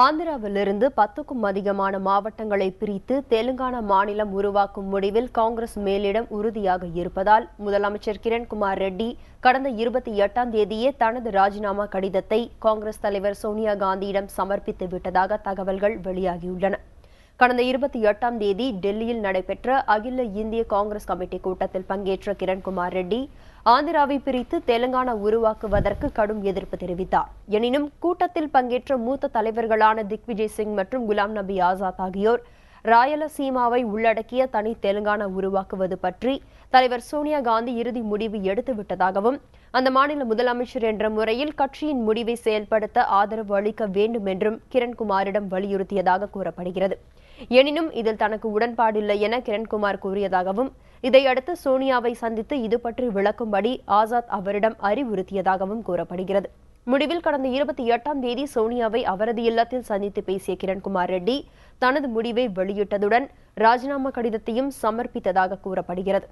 ஆந்திராவிலிருந்து 10க்கும் அதிகமான மாவட்டங்களை பிரித்து தெலுங்கானா மாநிலம் உருவாக்கும் முடிவில் காங்கிரஸ் மேலிடம் உறுதியாக இருப்பதால் முதலமைச்சர் கிரண்குமார் ரெட்டி கடந்த 28ஆம் தேதியே தனது ராஜினாமா கடிதத்தை காங்கிரஸ் தலைவர் சோனியா காந்தியிடம் சமர்ப்பித்து விட்டதாக தகவல்கள் வெளியாகியுள்ளன. கடந்த 28ஆம் தேதி டெல்லியில் நடைபெற்ற அகில இந்திய காங்கிரஸ் கமிட்டி கூட்டத்தில் பங்கேற்ற கிரண்குமார் ரெட்டி ஆந்திராவை பிரித்து தெலுங்கானா உருவாக்குவதற்கு கடும் எதிர்ப்பு தெரிவித்தார். எனினும் கூட்டத்தில் பங்கேற்ற மூத்த தலைவர்களான திக்விஜய் சிங் மற்றும் குலாம் நபி ஆசாத் ஆகியோர் ராயலசீமாவை உள்ளடக்கிய தனி தெலுங்கானா உருவாக்குவது பற்றி தலைவர் சோனியா காந்தி இறுதி முடிவு எடுத்துவிட்டதாகவும் அந்த மாநில முதலமைச்சர் என்ற முறையில் கட்சியின் முடிவை செயல்படுத்த ஆதரவு அளிக்க வேண்டும் என்றும் கிரண்குமாரிடம் வலியுறுத்தியதாக கூறப்படுகிறது. எனினும் இதில் தனக்கு உடன்பாடில்லை என கிரண்குமார் கூறியதாகவும் இதையடுத்து சோனியாவை சந்தித்து இது பற்றி விளக்கும்படி ஆசாத் அவரிடம் அறிவுறுத்தியதாகவும் கூறப்படுகிறது. முடிவில் கடந்த 28ஆம் தேதி சோனியாவை அவரது இல்லத்தில் சந்தித்து பேசிய கிரண்குமார் ரெட்டி தனது முடிவை வெளியிட்டதுடன் ராஜினாமா கடிதத்தையும் சமர்ப்பித்ததாக கூறப்படுகிறது.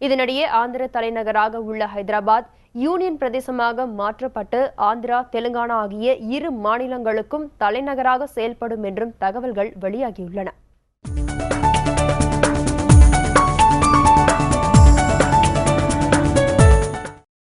இதனிடையே ஆந்திர தலைநகராக உள்ள ஹைதராபாத் யூனியன் பிரதேசமாக மாற்றப்பட்டு ஆந்திரா, தெலுங்கானா ஆகிய இரு மாநிலங்களுக்கும் தலைநகராக செயல்படும் என்றும் தகவல்கள் வெளியாகியுள்ளன.